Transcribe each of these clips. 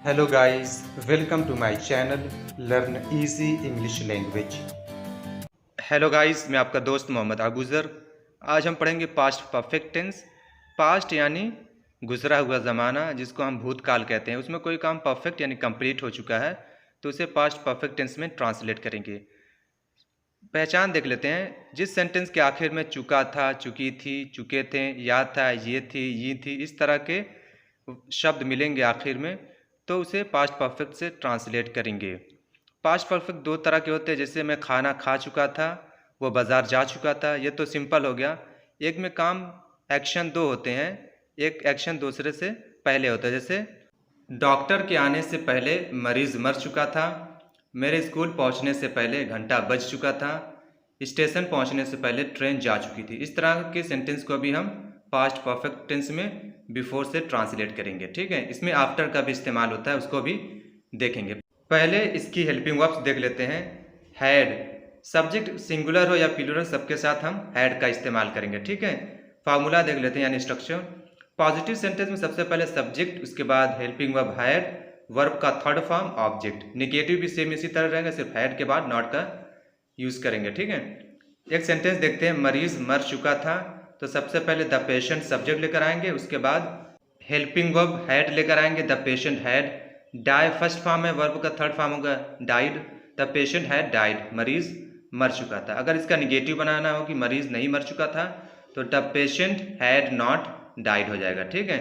Hello guys, welcome to my channel learn easy English language. Hello guys, मैं आपका दोस्त मोहम्मद आबूज़र। आज हम पढ़ेंगे पास्ट परफेक्ट टेंस। पास्ट यानी गुजरा हुआ ज़माना, जिसको हम भूतकाल कहते हैं। उसमें कोई काम परफेक्ट यानी कंप्लीट हो चुका है तो उसे पास्ट परफेक्ट टेंस में ट्रांसलेट करेंगे। पहचान देख लेते हैं। जिस सेंटेंस के आखिर में चुका था, चुकी थी, चुके थे, याद था, ये थी, ये थी, इस तरह के शब्द मिलेंगे आखिर में तो उसे पास्ट परफेक्ट से ट्रांसलेट करेंगे। पास्ट परफेक्ट दो तरह के होते हैं। जैसे मैं खाना खा चुका था, वो बाज़ार जा चुका था, ये तो सिंपल हो गया। एक में काम एक्शन दो होते हैं, एक एक्शन दूसरे से पहले होता है। जैसे डॉक्टर के आने से पहले मरीज़ मर चुका था, मेरे स्कूल पहुंचने से पहले घंटा बज चुका था, स्टेशन पहुंचने से पहले ट्रेन जा चुकी थी। इस तरह के सेंटेंस को भी हम पास्ट परफेक्ट टेंस में बिफोर से ट्रांसलेट करेंगे। ठीक है, इसमें आफ्टर का भी इस्तेमाल होता है, उसको भी देखेंगे। पहले इसकी हेल्पिंग वर्ब्स देख लेते हैं। हैड, सब्जेक्ट सिंगुलर हो या प्लूरल, सबके साथ हम हैड का इस्तेमाल करेंगे। ठीक है, फार्मूला देख लेते हैं यानी स्ट्रक्चर। पॉजिटिव सेंटेंस में सबसे पहले सब्जेक्ट, उसके बाद हेल्पिंग वर्ब हैड, वर्ब का थर्ड फॉर्म ऑब्जेक्ट। नेगेटिव भी सेम इसी तरह रहेगा, सिर्फ हैड के बाद नॉट का यूज करेंगे। ठीक है, एक सेंटेंस देखते हैं। मरीज मर चुका था, तो सबसे पहले द पेशेंट सब्जेक्ट लेकर आएंगे, उसके बाद हेल्पिंग वर्ब हैड लेकर आएंगे, the patient had. Die first form है, वर्ब का थर्ड फॉर्म होगा died, the patient had died, मरीज मर चुका था। अगर इसका निगेटिव बनाना हो कि मरीज नहीं मर चुका था, तो the patient had not died हो जाएगा। ठीक है,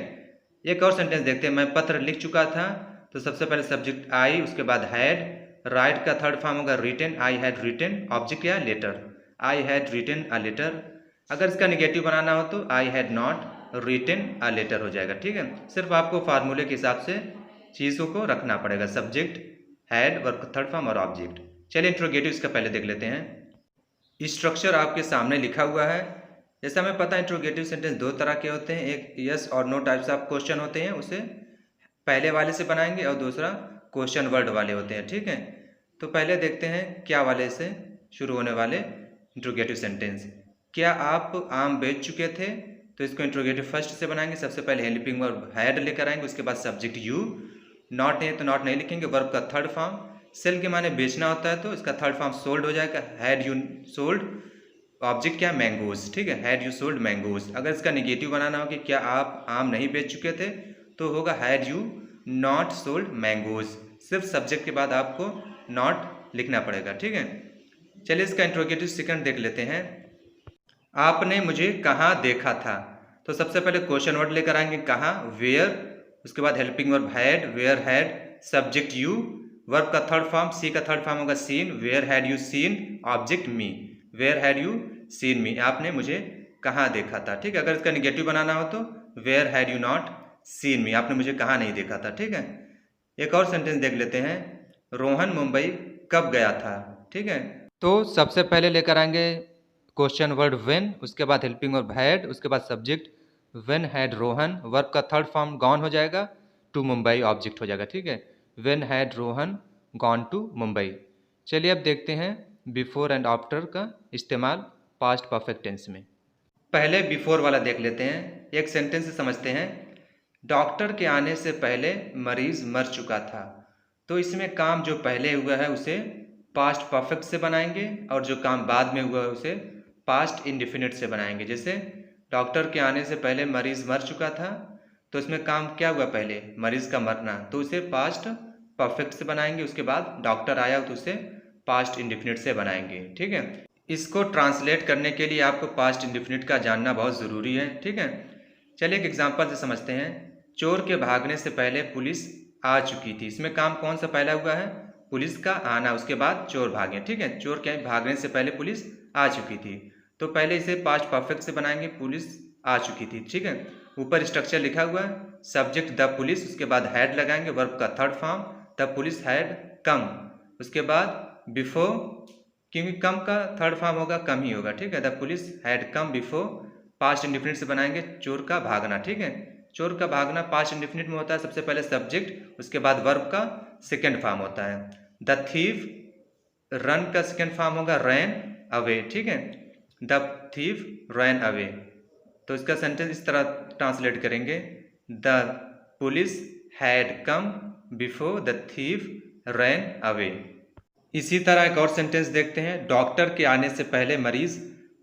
एक और सेंटेंस देखते हैं। मैं पत्र लिख चुका था, तो सबसे पहले सब्जेक्ट आई, उसके बाद हैड, राइट का थर्ड फॉर्म होगा written, I had written, object या letter, I had written a letter. अगर इसका निगेटिव बनाना हो तो I had not written a letter हो जाएगा। ठीक है, सिर्फ आपको फार्मूले के हिसाब से चीज़ों को रखना पड़ेगा, subject, had, verb third form और ऑब्जेक्ट। चलिए इंट्रोगेटिव इसका पहले देख लेते हैं। स्ट्रक्चर आपके सामने लिखा हुआ है। जैसा हमें पता है इंट्रोगेटिव सेंटेंस दो तरह के होते हैं, एक यस और नो टाइप्स ऑफ क्वेश्चन होते हैं, उसे पहले वाले से बनाएंगे, और दूसरा क्वेश्चन वर्ड वाले होते हैं। ठीक है, तो पहले देखते हैं क्या वाले से शुरू होने वाले इंट्रोगेटिव सेंटेंस। क्या आप आम बेच चुके थे, तो इसको इंट्रोगेटिव फर्स्ट से बनाएंगे। सबसे पहले हेल्पिंग वर्ब हैड लेकर आएंगे, उसके बाद सब्जेक्ट यू। नॉट है तो नॉट नहीं लिखेंगे, वर्ब का थर्ड फॉर्म। सेल के माने बेचना होता है, तो इसका थर्ड फॉर्म सोल्ड हो जाएगा, हैड यू सोल्ड, ऑब्जेक्ट क्या, मैंगोज। ठीक है, हैड यू सोल्ड मैंगोज। अगर इसका निगेटिव बनाना हो कि क्या आप आम नहीं बेच चुके थे, तो होगा had you not sold mangoes. सिर्फ सब्जेक्ट के बाद आपको नॉट लिखना पड़ेगा। ठीक है, चलिए इसका इंट्रोगेटिव सेकंड देख लेते हैं। आपने मुझे कहाँ देखा था, तो सबसे पहले क्वेश्चन वर्ड लेकर आएंगे, कहाँ, वेयर, उसके बाद helping verb had, where had, subject you, verb का थर्ड फॉर्म, सी का थर्ड फॉर्म होगा seen, where had you seen, object me, where had you seen me, आपने मुझे कहाँ देखा था। ठीक है, अगर इसका निगेटिव बनाना हो तो where had you not seen me, आपने मुझे कहाँ नहीं देखा था। ठीक है, एक और सेंटेंस देख लेते हैं। रोहन मुंबई कब गया था। ठीक है, तो सबसे पहले लेकर आएंगे क्वेश्चन वर्ड व्हेन, उसके बाद हेल्पिंग वर्ब हैड, उसके बाद subject when had Rohan, verb का थर्ड फॉर्म गॉन हो जाएगा, टू मुंबई ऑब्जेक्ट हो जाएगा। ठीक है, when had Rohan gone to Mumbai. चलिए अब देखते हैं बिफोर एंड आफ्टर का इस्तेमाल पास्ट परफेक्ट टेंस में। पहले बिफोर वाला देख लेते हैं, एक सेंटेंस से समझते हैं। डॉक्टर के आने से पहले मरीज मर चुका था, तो इसमें काम जो पहले हुआ है उसे पास्ट परफेक्ट से बनाएंगे, और जो काम बाद में हुआ है उसे पास्ट इंडिफिनिट से बनाएंगे। जैसे डॉक्टर के आने से पहले मरीज मर चुका था, तो इसमें काम क्या हुआ, पहले मरीज का मरना, तो उसे पास्ट परफेक्ट से बनाएंगे। उसके बाद डॉक्टर आया तो उसे पास्ट इंडिफिनिट से बनाएंगे। ठीक है, इसको ट्रांसलेट करने के लिए आपको पास्ट इंडिफिनिट का जानना बहुत ज़रूरी है। ठीक है, चलिए एक एग्जांपल से समझते हैं। चोर के भागने से पहले पुलिस आ चुकी थी, इसमें काम कौन सा पहला हुआ है, पुलिस का आना, उसके बाद चोर भागे। ठीक है, चोर के भागने से पहले पुलिस आ चुकी थी, तो पहले इसे पास्ट परफेक्ट से बनाएंगे, पुलिस आ चुकी थी। ठीक है, ऊपर स्ट्रक्चर लिखा हुआ है, सब्जेक्ट द पुलिस, उसके बाद हैड लगाएंगे, वर्ब का third form, the police had come, उसके बाद बिफोर, क्योंकि कम का थर्ड फॉर्म होगा कम ही होगा। ठीक है, the police had come before, past indefinite से बनाएंगे चोर का भागना। ठीक है, चोर का भागना पास्ट इंडिफिनिट में होता है, सबसे पहले सब्जेक्ट, उसके बाद वर्ब का सेकेंड फॉर्म होता है। द थीफ, रन का सेकेंड फॉर्म होगा रैन अवे। ठीक है, द थीफ रैन अवे, तो इसका सेंटेंस इस तरह ट्रांसलेट करेंगे, the police had come before the thief ran away. इसी तरह एक और सेंटेंस देखते हैं, डॉक्टर के आने से पहले मरीज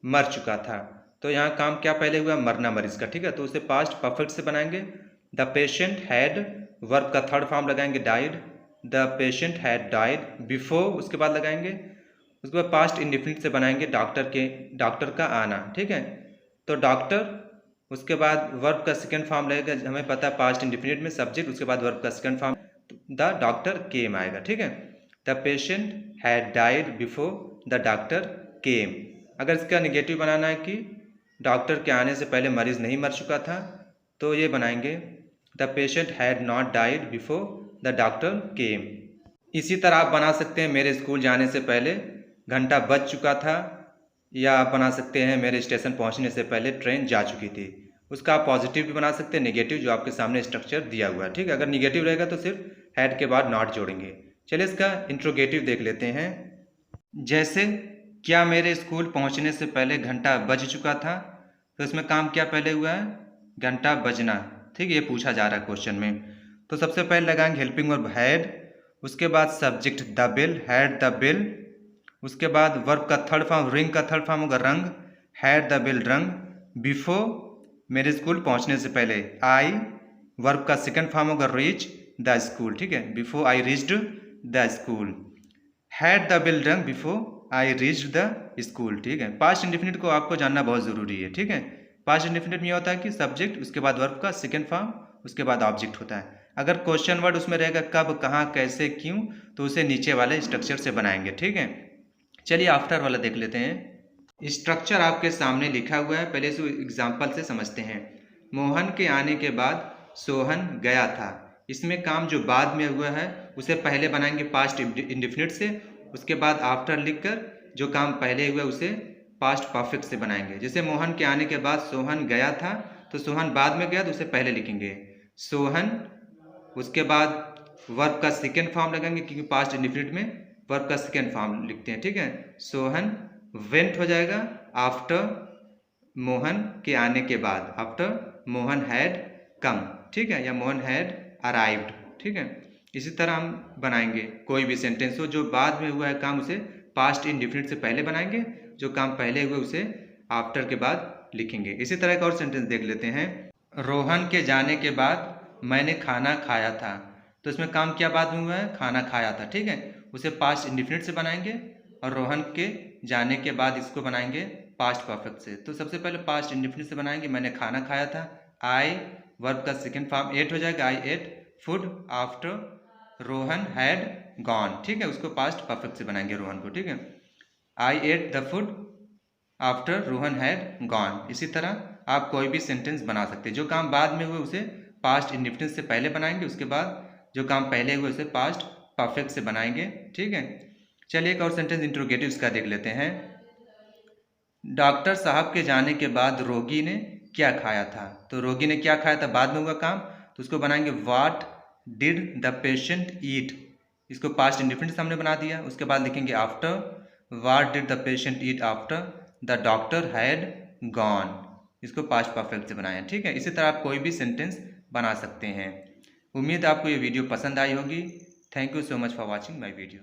मर चुका था। तो यहाँ काम क्या पहले हुआ, मरना मरीज का, ठीक है। तो उसे पास्ट परफेक्ट से बनाएंगे। द पेशेंट हैड, वर्ब का थर्ड फॉर्म लगाएंगे died, the patient had died before, उसके बाद लगाएंगे। उसके बाद पास्ट इंडेफिनिट से बनाएंगे डॉक्टर का आना, ठीक है। तो डॉक्टर, उसके बाद वर्ब का सेकंड फॉर्म लगेगा, हमें पता है पास्ट इंडेफिनिट में सब्जेक्ट, उसके बाद वर्ब का सेकंड फॉर्म द डॉक्टर केम आएगा, ठीक है। The patient had died before the doctor केम। अगर इसका निगेटिव बनाना है कि डॉक्टर के आने से पहले मरीज नहीं मर चुका था, तो ये बनाएंगे the patient had not died before the doctor केम। इसी तरह आप बना सकते हैं मेरे स्कूल जाने से पहले घंटा बज चुका था, या आप बना सकते हैं मेरे स्टेशन पहुंचने से पहले ट्रेन जा चुकी थी। उसका आप पॉजिटिव भी बना सकते हैं, नेगेटिव जो आपके सामने स्ट्रक्चर दिया हुआ है, ठीक है। अगर निगेटिव रहेगा तो सिर्फ हैड के बाद नॉट जोड़ेंगे। चलिए इसका इंट्रोगेटिव देख लेते हैं। जैसे क्या मेरे स्कूल पहुंचने से पहले घंटा बज चुका था, तो इसमें काम क्या पहले हुआ है, घंटा बजना, ठीक है। ये पूछा जा रहा है क्वेश्चन में। तो सबसे पहले लगाएंगे हेल्पिंग वर्ब हैड, उसके बाद subject the bill, had the bill. उसके बाद वर्ब का थर्ड फॉर्म, रिंग का थर्ड फॉर्म होगा rung, had the bill rung. Before, मेरे स्कूल पहुंचने से पहले, आई, वर्ब का सेकंड फॉर्म होगा रीच द स्कूल, ठीक है। Before I reached the school. Had the bill rung before I reached the school, ठीक है। पास्ट इंडेफिनिट को आपको जानना बहुत ज़रूरी है, ठीक है। पास्ट इंडेफिनिट में यह होता है कि सब्जेक्ट, उसके बाद वर्ब का सेकंड फॉर्म, उसके बाद ऑब्जेक्ट होता है। अगर क्वेश्चन वर्ड उसमें रहेगा कब, कहाँ, कैसे, क्यों, तो उसे नीचे वाले स्ट्रक्चर से बनाएंगे, ठीक है। चलिए आफ्टर वाला देख लेते हैं। स्ट्रक्चर आपके सामने लिखा हुआ है, पहले इसे एग्जाम्पल से समझते हैं। मोहन के आने के बाद सोहन गया था। इसमें काम जो बाद में हुआ है उसे पहले बनाएंगे पास्ट इंडेफिनिट से, उसके बाद आफ्टर लिखकर जो काम पहले हुआ उसे पास्ट परफेक्ट से बनाएंगे। जैसे मोहन के आने के बाद सोहन गया था, तो सोहन बाद में गया तो उसे पहले लिखेंगे सोहन। उसके बाद वर्ब का सेकेंड फॉर्म लगाएंगे, क्योंकि पास्ट इंडेफिनिट में वर्ब का सेकेंड फॉर्म लिखते हैं, ठीक है। सोहन वेंट हो जाएगा आफ्टर मोहन के आने के बाद, आफ्टर मोहन हैड कम, ठीक है, या मोहन हैड अराइव्ड, ठीक है। इसी तरह हम बनाएंगे कोई भी सेंटेंस हो जो बाद में हुआ है काम, उसे पास्ट इंडेफिनिट से पहले बनाएंगे, जो काम पहले हुए उसे आफ्टर के बाद लिखेंगे। इसी तरह का और सेंटेंस देख लेते हैं। रोहन के जाने के बाद मैंने खाना खाया था। तो इसमें काम क्या बाद में हुआ है, खाना खाया था, ठीक है। उसे पास्ट इंडेफिनिट से बनाएंगे, और रोहन के जाने के बाद इसको बनाएंगे पास्ट परफेक्ट से। तो सबसे पहले पास्ट इंडेफिनिट से बनाएंगे, मैंने खाना खाया था, आई, वर्ब का सेकेंड फॉर्म एट हो जाएगा, I ate food after Rohan had gone, ठीक है। उसको पास्ट परफेक्ट से बनाएंगे रोहन को, ठीक है। I ate the food after Rohan had gone. इसी तरह आप कोई भी सेंटेंस बना सकते हैं, जो काम बाद में हुए उसे पास्ट इंडेफिनिट से पहले बनाएंगे, उसके बाद जो काम पहले हुए उसे पास्ट परफेक्ट से बनाएंगे, ठीक है। चलिए एक और सेंटेंस इंट्रोगेटिव्स का देख लेते हैं। डॉक्टर साहब के जाने के बाद रोगी ने क्या खाया था। तो रोगी ने क्या खाया था बाद में हुआ काम, तो उसको बनाएंगे व्हाट डिड द पेशेंट ईट। इसको पास्ट इंडेफिनिट सामने बना दिया। उसके बाद लिखेंगे after what did the patient eat after the doctor had gone. इसको पास्ट परफेक्ट से बनाया, ठीक है। इसी तरह आप कोई भी सेंटेंस बना सकते हैं। उम्मीद आपको ये वीडियो पसंद आई होगी। Thank you so much for watching my video.